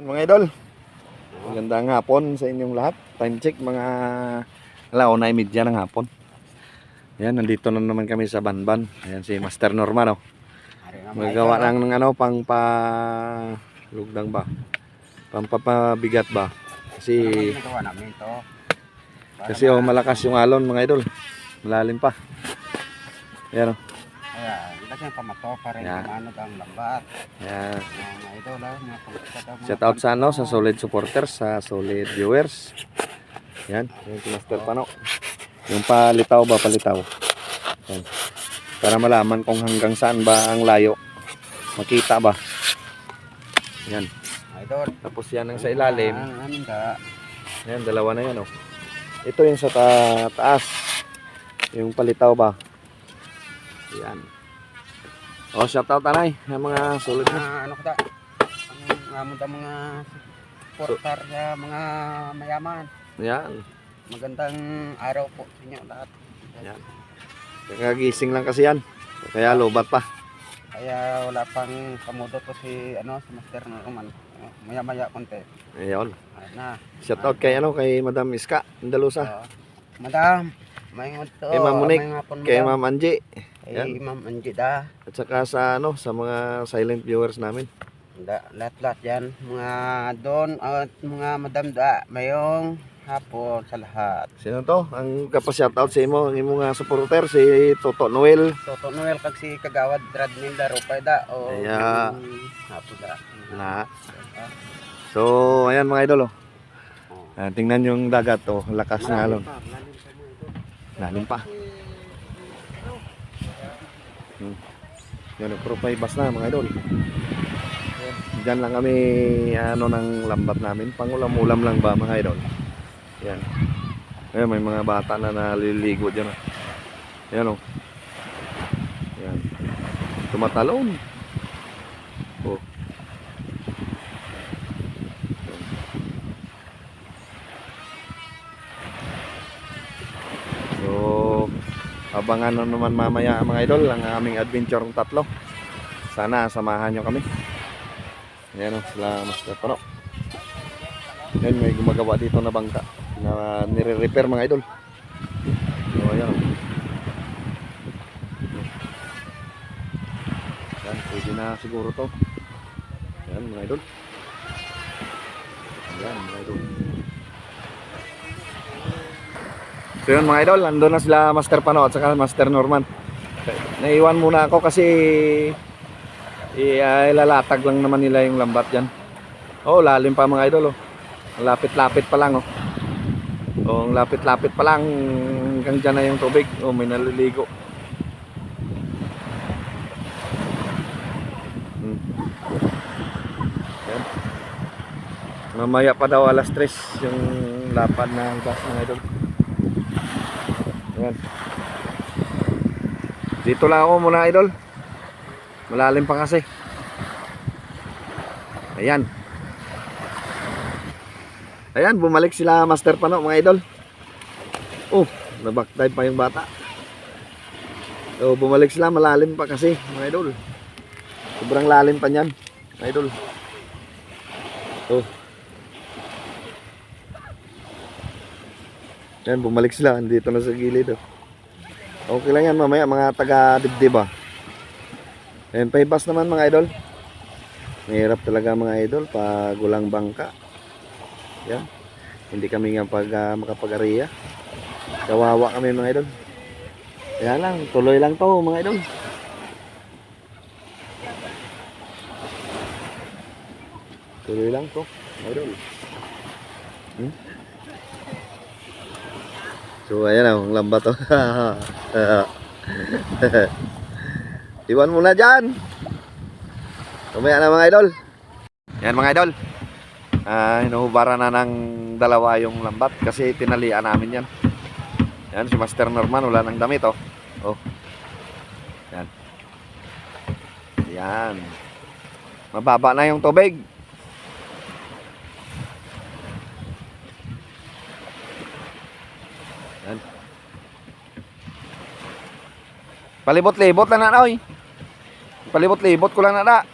mga idol. Magandang hapon sa inyong lahat. Time check mga 1:30 ng hapon. Ayan, nandito na naman kami sa Banban. Ayan si Master Norman, oh. Magawa lang ng ano, pang lugdang ba? Pampabigat ba? Kasi oh, malakas yung alon mga idol. Malalim pa. Ayan, oh. Ayan, lagyan pamato para yung manod ang lambat. Ayan. Mga idol, Shout out sa ano, sa solid supporters, sa solid viewers. Yan, yung Master Pano. Yung palitaw ba, palitaw. Yan. Para malaman kung hanggang saan ba ang layo. Makita ba. Yan. idol. Tapos yan ang sa ilalim. Yan, dalawa na yan, oh. Ito yung sa taas. Yung palitaw ba. Yan. Oh, shout out anay, yung mga solid na. Ano ka mga supporter sa mga mayaman. Yan. Magandang araw po sa inyo lahat. Yan. Kakagising lang kasi yan. Kaya lobat pa. Kaya wala pang kamudo to si Master Norman. Maya-maya konti. Ayun. Na. Shout out kay kay Madam Iska Andalusa. Madam, may to. Kay Ma'am Monique, kay Ma'am Angie. Kay Ma'am Angie da. At saka sa sa mga silent viewers namin. Lahat-lahat yan, mga doon at mga madam da, mayong hapon sa lahat. Sino to? Ang kapashoutout sa imo, ang imo nga supporter si Toto Noel. Toto Noel kag si Kagawad Radnil da Rupay da o hapon da. Na. So, ayan mga idol, oh. Tingnan yung dagat, oh, lakas ng alon. Lalim pa. Yan, pro-5 na mga idol. Diyan lang kami ng lambat namin, pangulam-ulam lang ba mga idol. Yan. Ayan, may mga bata na naliligo diyan. Ayan, oh. Yan. Tumatalon. Oh. So, abangan naman mamaya mga idol ang aming adventure ng tatlo. Sana samahan nyo kami. Ayan, sila Master Pano. Ayan, may gumagawa dito na bangka na nire-repair mga idol. So, ayan. Ayan, pwede na siguro to. Ayan mga idol. Ayan mga idol. So yun mga idol, andun na sila Master Pano at saka Master Norman. Naiwan muna ako kasi ilalatag lang naman nila yung lambat dyan. Oh, lalim pa mga idol, oh. Lapit-lapit pa lang, oh. Oh, lapit-lapit pa lang hanggang dyan na yung tubig. Oh, may naliligo. Yan. Mamaya pa daw alas 3 yung lapad na bus mga idol. Yan. Dito lang ako muna idol. Malalim pa kasi. Ayan. Ayan, bumalik sila Master Pano mga idol. Oh, nabakdive pa yung bata. So, bumalik sila, malalim pa kasi mga idol. Sobrang lalim pa niyan, mga idol. Oh. Ayan, bumalik sila, dito na sa gilid, oh. Okay lang yan mamaya, mga taga-dibdib, ah. Ayan, paibas naman mga idol. Mahirap talaga mga idol pag walang bangka. Yan. Hindi kami nga makapag-ariya. Kawawa kami mga idol. Kaya lang, tuloy lang to mga idol. Tuloy lang to mga idol. So ayan ang lambat to. Iwan muna dyan. Tumaya na mga idol. Yan mga idol. Hinuhubaran na ng dalawa yung lambat kasi tinalian namin yan. Yan si Master Norman, wala nang damit, oh. Oh. Yan. Yan. Mababa na yung tubig. Yan. Palibot-libot lang na, oy. Palibot-libot ko lang na.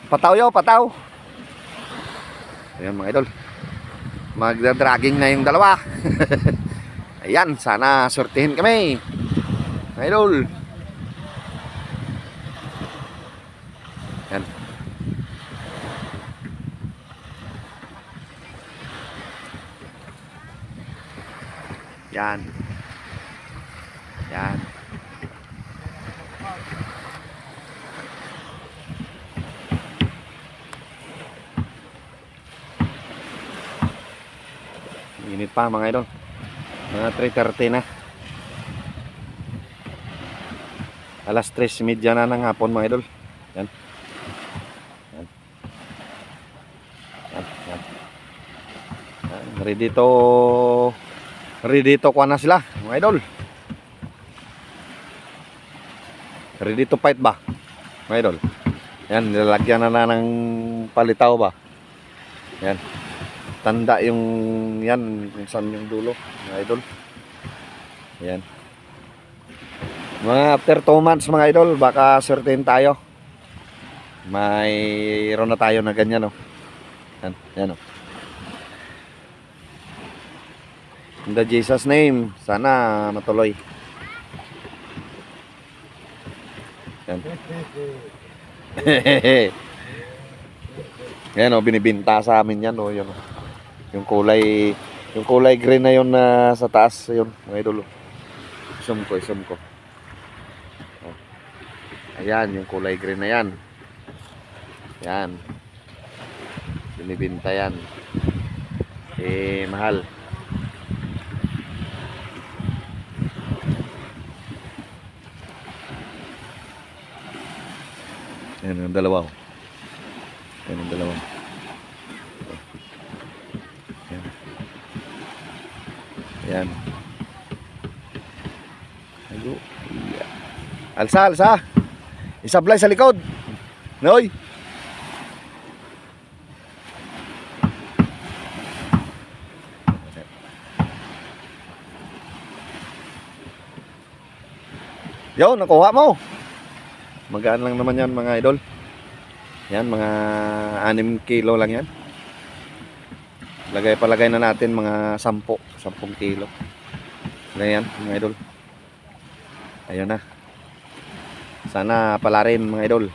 Pataw yo, pataw. Ayan mga idol. Magda-dragging na yung dalawa. Ayan, sana sortihin kami. Mga idol. Ayan. Yan. Yan. Init pa mga idol. Mga 3:30 na. Alas 3:30 na ng hapon mga idol. Yan. Yan. Yan. Yan. Yan. Ready to kuha na sila mga idol. Ready to fight ba mga idol? Yan, nilalagyan na ng palitaw ba? Yan. Tanda yung yan kung saan yung dulo mga idol. Yan. Mga after 2 months mga idol, baka certain tayo. Mayroon na tayo na ganyan, no. Yan, yan, no. In the Jesus name, sana matuloy. Yan. Yan, no, binibinta sa amin yan, no, yun. Yung kulay green na yun na sa taas, yun, mga idol. Isum ko. Oh. Ayan, yung kulay green na yan. Yan. Binibinta yan. Mahal. Yan ang dalawa. Yan ang dalawa. Yan. Yan. Hello. Alsa. Isablay sa likod. Noy. Yo, nakuha mo. Magaan lang naman yan mga idol. Yan, mga 6 kilo lang yan. Palagay na natin mga 10 kilo. Ganyan mga idol. Ayun na. Sana pala rin mga idol.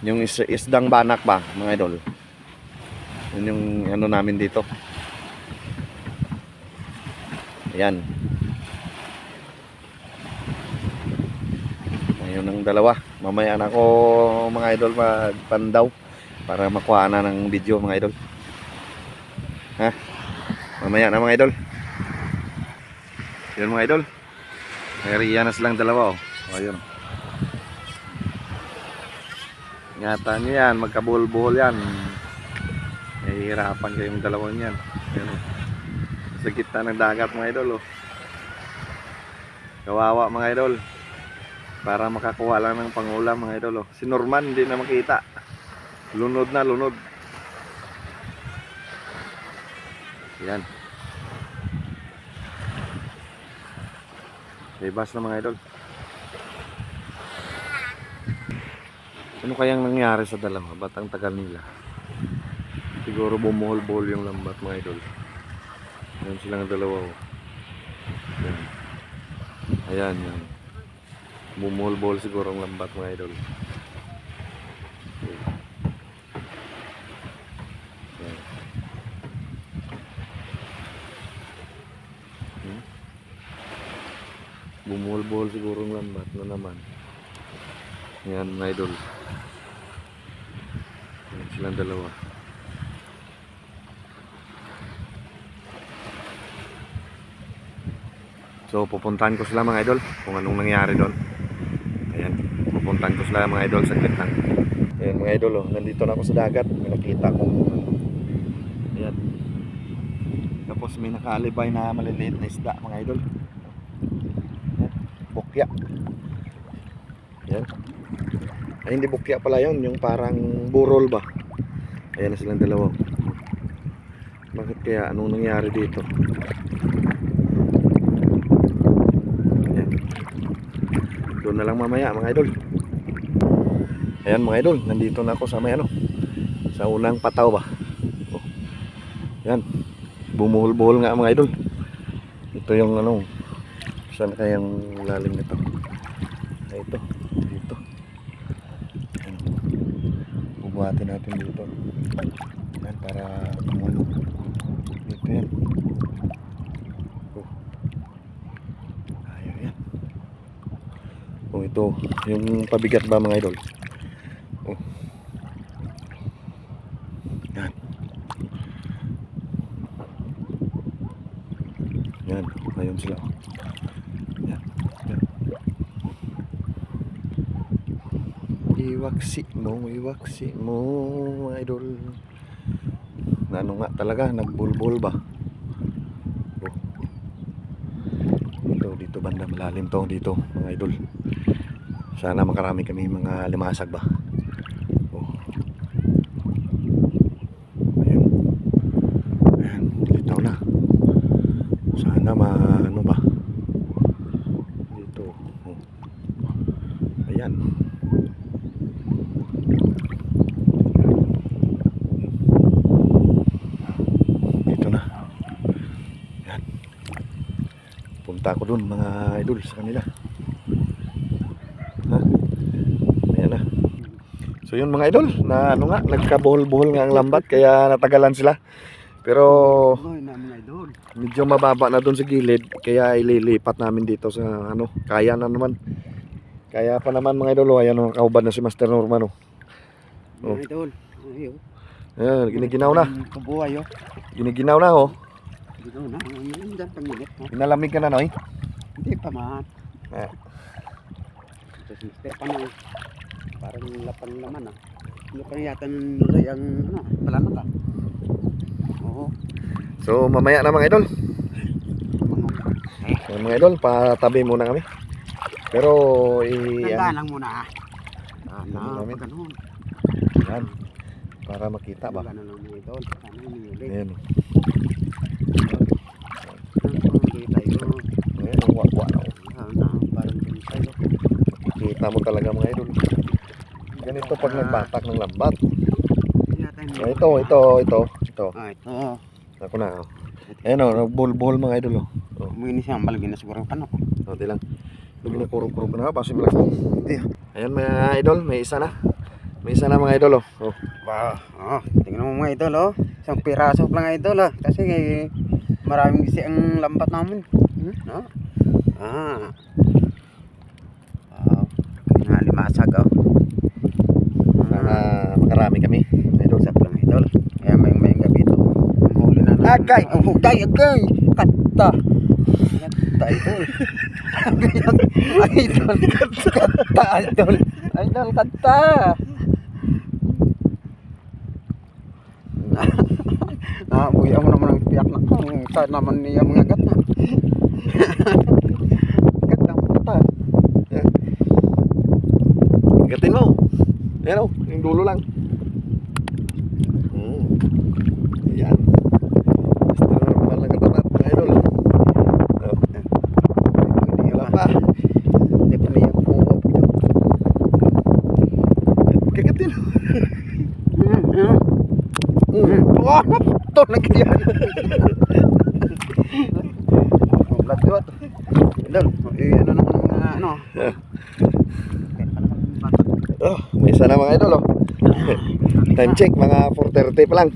Yung isdang banak ba mga idol. Yun yung ano namin dito. Ayan. Ayun ang dalawa. Mamaya na ako mga idol magpandaw para makuha na ng video mga idol. Ha? Mamaya na mga idol. Yun mga idol. Mayroon na silang dalawa, oh. Ayun. Ingatan nyo yan, magkabuhol-buhol yan. Nahihirapan kayong dalawang yan. Ayun, oh. Sa gitna ng dagat mga idol, oh. Kawawa mga idol. Para makakuha lang ng pangulam mga idol, oh. Si Norman hindi na makita. Lunod na lunod. Yan. Bebas na mga idol. Ano kayang nangyari sa dalawa? Ba't ang tagal nila? Siguro bumuhol-buhol yung lambat mga idol. Yan silang dalawa, oh. Yan. Ayan yan. Bumuhol-buhol siguro ang lambat mga idol. Yan. Bumuhol-buhol siguro ang lambat na naman. Yan mga idol. Yan silang dalawa. So pupuntahan ko sila mga idol kung anong nangyari doon. Ayan, pupuntahan ko sila mga idol saglit lang. Ayan mga idol, oh, nandito na ako sa dagat. May nakita kong ayan. Tapos may nakaalibay na maliliit na isda mga idol. Ayan, bukya. Ayan. Ay hindi bukya pala yun, yung parang burol ba. Ayan na silang dalawa. Bakit kaya? Anong nangyari dito? Doon na lang mamaya mga idol. Ayan mga idol, nandito na ako sa may ano, sa unang pataw ba. Oh. Yan, bumuhol-buhol nga mga idol. Ito yung ano, saan kayang lalim nito? Ito, dito. Yan. Bubuhatin natin dito. Yan, para tumulo. Dito yan. Oh. Ayaw yan. Oh, ito, yung pabigat ba mga idol? Oh. Yan. Yan, ayun sila. Yan. Yan. Iwaksi mo, idol. Ano nga talaga, nagbulbul ba? Oh. Dito banda malalim to dito, mga idol. Sana makarami kami mga limasag ba. Oh. Ayan. Ayan, litaw na. Sana ano ba? Dito. Oh. Ayan. Dito na. Ayan. Punta ko dun mga idol sa kanila. Ha? Ayan na. So yun mga idol, na ano nga, nagkabuhol-buhol nga ang lambat kaya natagalan sila. Pero Oy, na mga idol. medyo mababa na doon sa gilid kaya ililipat namin dito sa ano, kaya na naman. Kaya pa naman mga idol, ayan ang kaubad na si Master Norman oh. Oh. Mga idol. Ayo. Ayan, giniginaw na. Kabuhay oh. Giniginaw na oh. Ginaw na. Ang dyan panginit mo. Pinalamig ka na noy. Hindi pa man. Ah. Ito si Mr. Pano. Parang lapang naman ah. Ano pa yata nilay ang ano, palanak ah. Oo. So mamaya na mga idol. So, mga idol, patabi muna kami. Pero Tandaan lang muna ah. Ano namin? Ganun. yan, para makita ba. Ganun lang mga idol. Ano yung nilay? Ayan. Tayo. Ayan, ang wakwa na oh. Parang tayo. Kita mo talaga mga idol. Ganito pag nagbatak ng lambat. Oh, ito. Ah, ito. Ako na oh. Ayan oh, nagbulbul mga idol oh. Oh. Mungkin siya malagyan na siguro yung panok. Kunti lang. Lagi na kurog-kurog na kasi malaki. Ayan mga idol, may isa na. May isa na mga idol oh. Oh. Wow. Tingnan mo mga idol oh. Isang piraso lang idol ah. Kasi maraming gisi ang lambat namin. No? Wow. Nga limasag oh. Sana makarami kami. Idol. Usap lang idol. Kaya may gabi ito. Huli na lang. Agay! Agay! Kata! Kata idol. Idol. Kata idol. Idol kata. Buya mo naman ang piyak na kung saan naman niya mga gata. Gata mo kata. Gatin mo. Ayan oh, yung dulo lang. Ayan. Basta normal na katapat mga idol. Oh. Wala pa. Hindi pa niya po. Kagatin. Wah, ito lagi dia. Bladot. Idol, ano naman mga ano? Oh, may isa na mga idol oh. Time check, mga 4:30 pa lang.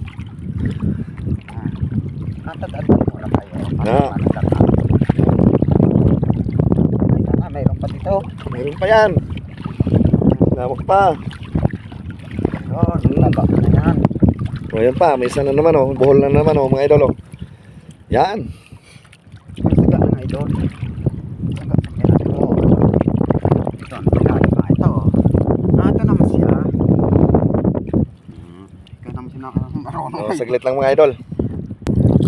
Natadaan mo na kayo. Mayroon pa dito. Meron pa yan. Nawag pa. Laba na yan. O yan pa, may isa na naman oh. Buhol na naman oh mga idol oh. Yan. Saga ang idol. Saga ito. Ito ang pinali pa ito. Ito naman siya. Ito naman siya marunong. Oh, saglit lang mga idol.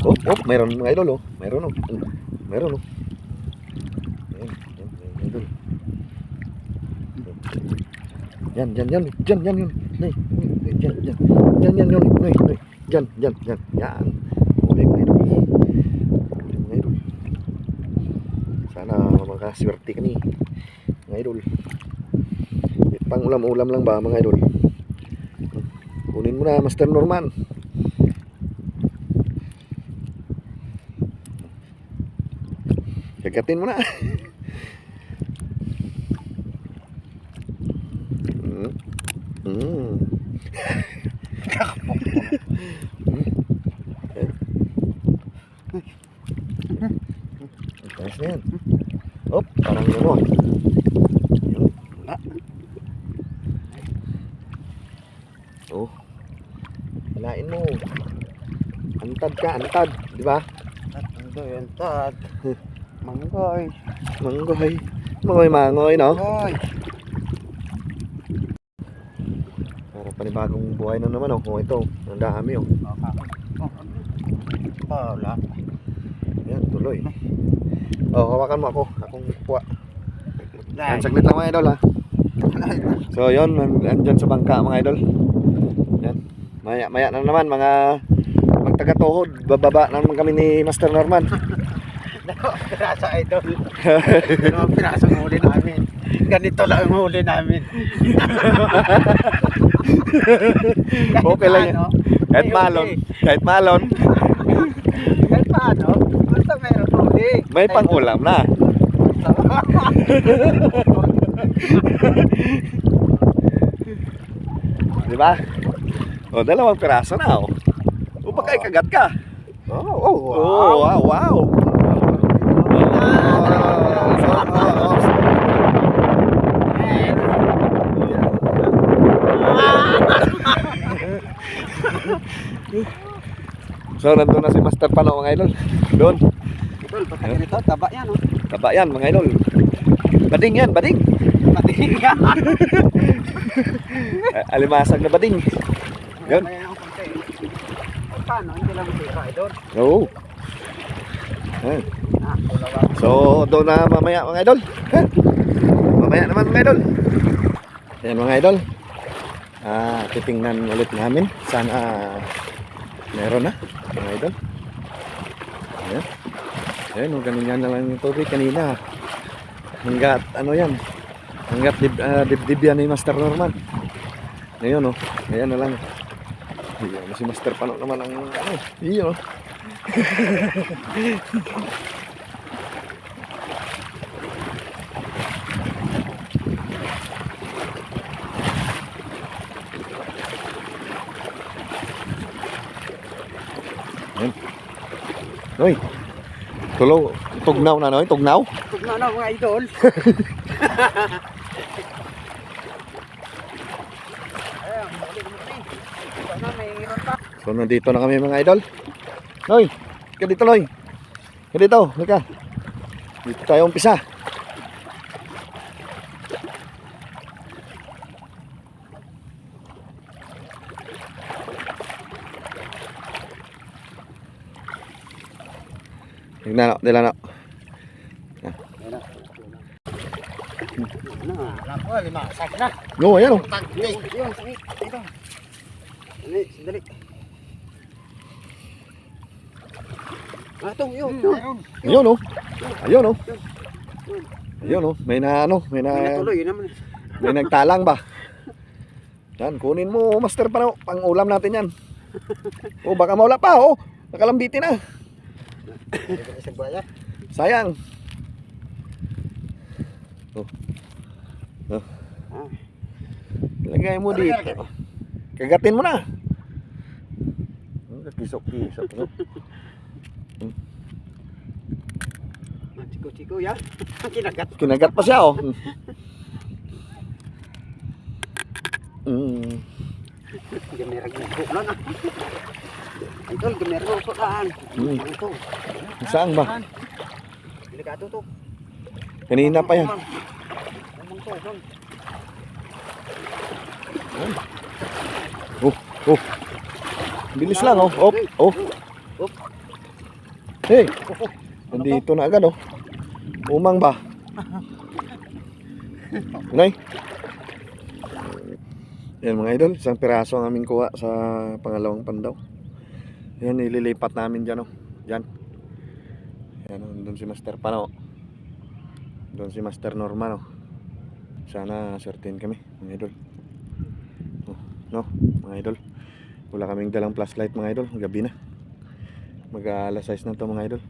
Oh, mayroon mga idol oh. Mayroon oh. Mayroon oh. Ayan, mga idol. Yan yun. Nay, yan. Yan yun. Nay. Yan. Yan. Uli mga idol. Sana makaswerte kami mga idol. pang ulam-ulam lang ba mga idol. Kunin mo na Master Norman. Kagatin mo na. Mm. Ayos na yan. Op, parang gano'n. Yun. Oh. Halain mo. Antad ka, antad. Di ba? Andoy, antad. Manggoy. Manggoy. Mangoy, no? Manggoy. Para panibagong buhay na naman, oh. Oh, ito. Ang dami, oh. Wala. Yan, tuloy. Oh, hawakan mo ako. Akong kuha. Yan, saglit lang mga idol, ha. So, yun. Andyan sa bangka, mga idol. Yan. Maya na naman, mga magtaga-tuhod. Bababa naman kami ni Master Norman. Piraso idol. Dalawang piraso ang huli namin. Ganito lang ang huli namin. Okay lang yan. Kahit malon. Kahit malon. Kahit paano, basta meron huli. May pang-ulam na. Di ba? O, dalawang piraso na, oh. O, baka ikagat ka. Oh, wow, wow. So, nandun na si Master Pano, mga idol. Doon. Idol, baka ganito, taba yan, oh. Taba yan, mga idol. Bading yan, bading. Matingin ka. Alimasag na bading. Yun. May ang konti. Paano, hindi lang sira, idol. Oo. Ayan. Ulawa. So, doon na mamaya, mga idol. Mamaya naman, mga idol. Ayan, mga idol. Titingnan ulit namin. Sana meron na, mga idol. Ayan. Ayan, ganun yan na lang yung tubig kanina. Hanggat, ano yan. Hanggat dibdib yan ni Master Norman. Ngayon, oh. Ayan na lang. Ayan, si Master Pano naman ang, ano, iyo. Ayan. Noy. Tulo, tugnaw na, Noy, tugnaw. Tugnaw na, mga idol. Ayan, balik mo kami. Sana mayroon pa. So, nandito na kami, mga idol. Noy, ka dito, Noy. Ka dito, halika. Dito tayo umpisa. Tignan, dila na. Alam ko, limasak na. No, ayan, oh. Yun, sakit. Dito. Dali, sandali. Ito, yun. Ayun, oh. Ayun, oh. Ayun, oh. May na, ano, May natuloy, yun naman. may nagtalang ba? Yan, kunin mo, Master Pano. Pang-ulam natin yan. Oh, baka maula pa, oh. Nakalambitin na. Sayang. Oh. Oh. Lagay mo dito. Kagatin mo na. Kisok-kisok, no? Chiko-chiko, ya. Kinagat. Kinagat pa siya, oh. Gamerag na po lang, ah. Idol, gamerag na po lang. Ito. Saan ba? Delikado to. Kanina pa yan. Naman to, Idol. Oh. Bilis lang, oh. Oh. Hey. Nandito na agad, oh. Umang ba? Nay. Yan, mga idol, isang piraso ang aming kuha sa pangalawang pandaw. Yan, ililipat namin dyan, oh. Dyan. Yan, oh, doon si Master Pano. Doon si Master Norman, oh. Sana certain kami mga idol. No, mga idol. Wala kaming dalang flashlight mga idol. Gabi na. Mag-alas 6 na to mga idol.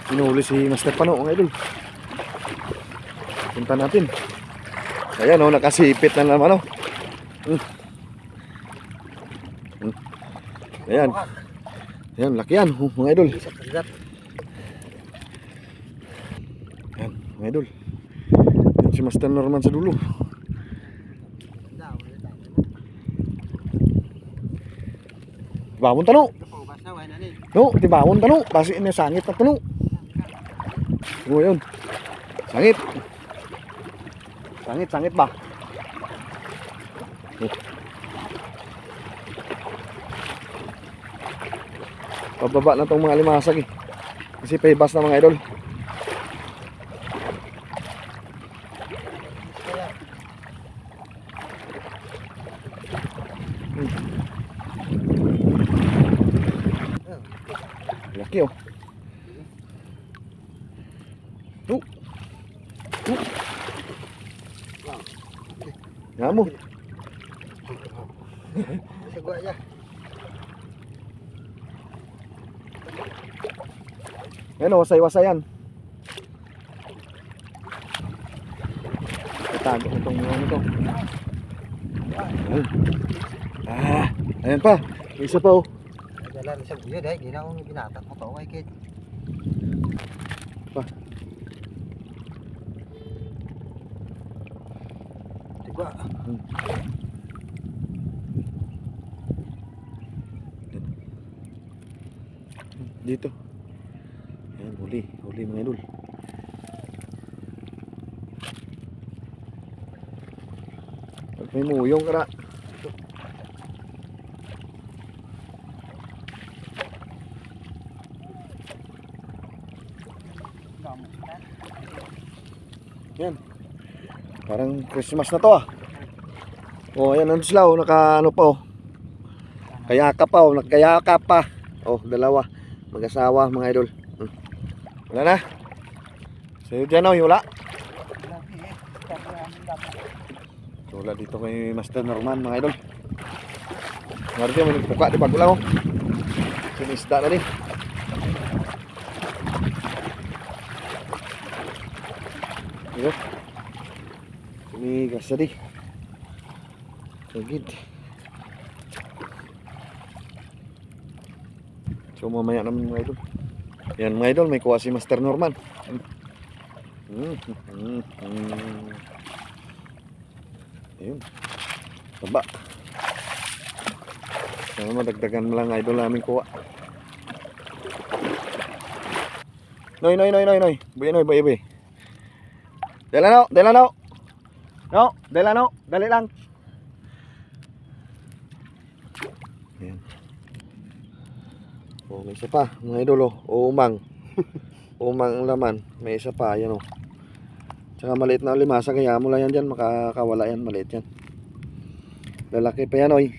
Inuhuli si Master Pano mga idol. Punta natin. Ayan oh, nakasipit na naman oh. Ayan. Ayan, laki yan mga idol. Ayan, mga idol. Ayan si Master Norman sa dulo. Tibawon tano. No, tibawon tano. Basi ini sangit na tano. Oh, yun. Sangit. Sangit ba? Oh. Pababa na tong mga limasag eh. Kasi paybas na mga idol. Laki oh. Ngamo. Ano, wasay-wasayan. Itago itong ano to. Ayan pa. Isa pa oh. Jalan sa buya dahil ginaw ginatak mo to kay kid. Pa. Diba? Dito. Ayan, huli mga idol. At may muyong kara. Yan. Parang Christmas na to ah. Oh, ayan ano sila oh, naka ano pa oh. Kayakap pa oh, nagkayakap pa. Oh, dalawa. Mag-asawa mga idol. Wala na. Sa'yo dyan oh, wala. Wala dito kay Master Norman mga idol. Ngarito may nagpuka di bago lang oh. Sinisda na din. Ayo. Ini gas tadi. Gigit. So mamaya naman mga idol. Yan mga idol, may kuha si Master Norman. Ayun. Taba. Sana madagdagan mo lang idol namin kuha. Noy. Buya noy, buya. Dala no. No, dali lang. Ayan. Oh, may isa pa, mga idol oh. Umang. Umang ang laman. May isa pa, yan oh. Tsaka maliit na limasa, kaya mo lang yan dyan, makakawala yan, maliit yan. Lalaki pa yan oy.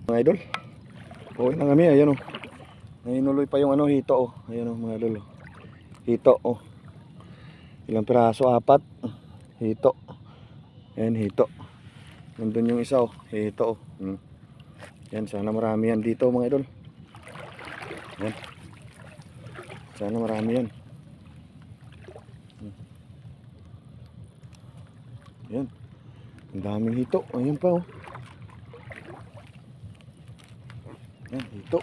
Mga idol. Okay na kami, ayan oh. Nahinuloy pa yung ano, hito oh. Ayan oh, mga idol oh. Hito oh. Ilang piraso? 4. Hito. Ayan, hito. Nandun yung isa oh. Hito oh. Yan, sana marami yan dito mga idol. Yan. Sana marami yan. Yan. Ang daming hito. Ayan pa oh. Yan, hito.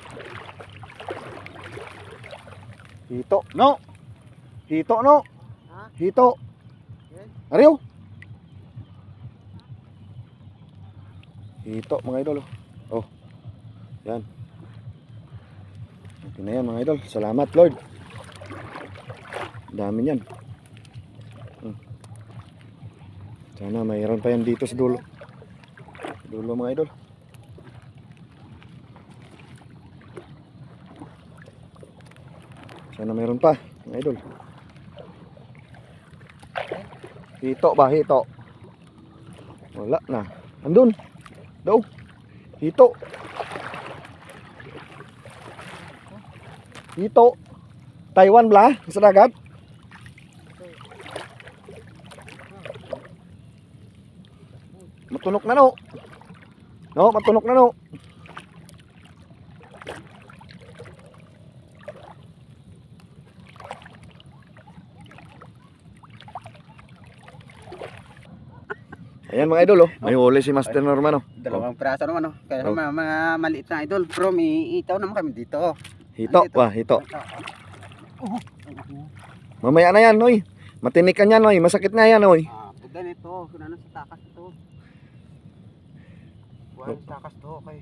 Hito. No! Hito no! Hito. Ariyo. Hito mga idol. Oh. Yan. Okay na yan mga idol. Salamat Lord. Dami yan. Sana mayroon pa yan dito sa dulo. Sa dulo mga idol. Sana mayroon pa mga idol. Hito ba? Hito. Wala na. Andun. Daw. Hito. Hito. Taiwan bla? Sa dagat? Matunok na no. No, matunok na no. Ayan mga idol, oh. May huli si Master Norman, oh. Dalawang piraso naman, oh. Kaya Oh. mga maliit na idol. Bro, may itaw naman kami dito. Hito, Andito. wah, hito. Oh. Mamaya na yan, oy. Matinik ka niyan, oy. Masakit na yan, oy. Pagka nito, kung ano sa takas ito. Wala sa takas to, okay.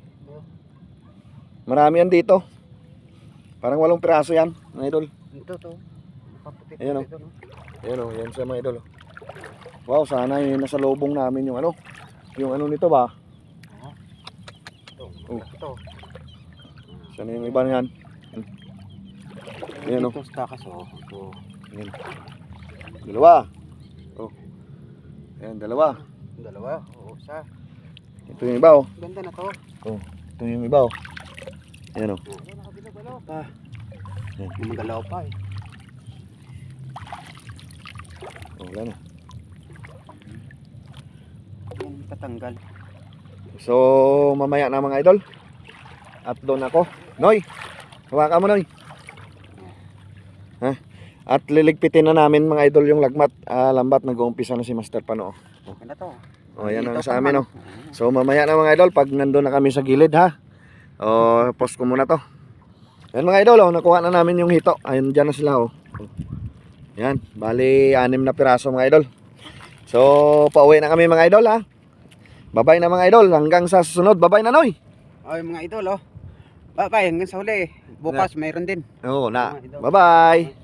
Marami yan dito. Parang 8 piraso yan, mga idol. Ito to. Nakaputi Ayan, oh. dito, no? Ayan, oh. Yan siya, mga idol, oh. Wow, sana yung nasa lobong namin yung ano. Yung ano nito ba? Ito. Oh. Ito. Sana yung iba niyan. Ayan, oh. Ito sa takas, oh. Ito. Ayan. Dalawa. Oh. Ayan, dalawa. Dalawa. Oo, isa. Ito yung iba, oh. Ganda na to. Ito yung iba, oh. Ayan, oh. Ayan, nakabilog-bilog pa. Ayan. Gumagalaw pa eh. Oh, wala na. Yan, tatanggal. So, mamaya na mga idol. At doon ako. Noy, hawakan mo, Noy. Ha? At liligpitin na namin mga idol yung lagmat. Lambat, nag-uumpisa na si Master Pano. Ganda to. Oh, yan ang Ito sa pa amin, naman. oh. So, mamaya na mga idol, pag nandun na kami sa gilid, ha? O, post ko muna to. Yan mga idol, oh, nakuha na namin yung hito. Ayun, dyan na sila, oh. Yan, bali 6 na piraso mga idol. So, pauwi na kami mga idol, ha? Bye-bye na mga idol, hanggang sa susunod. Bye-bye na, Noy. Ay, mga idol, oh. Bye-bye, hanggang sa huli. Bukas mayroon din. Oo, na. Mga idol. Bye-bye.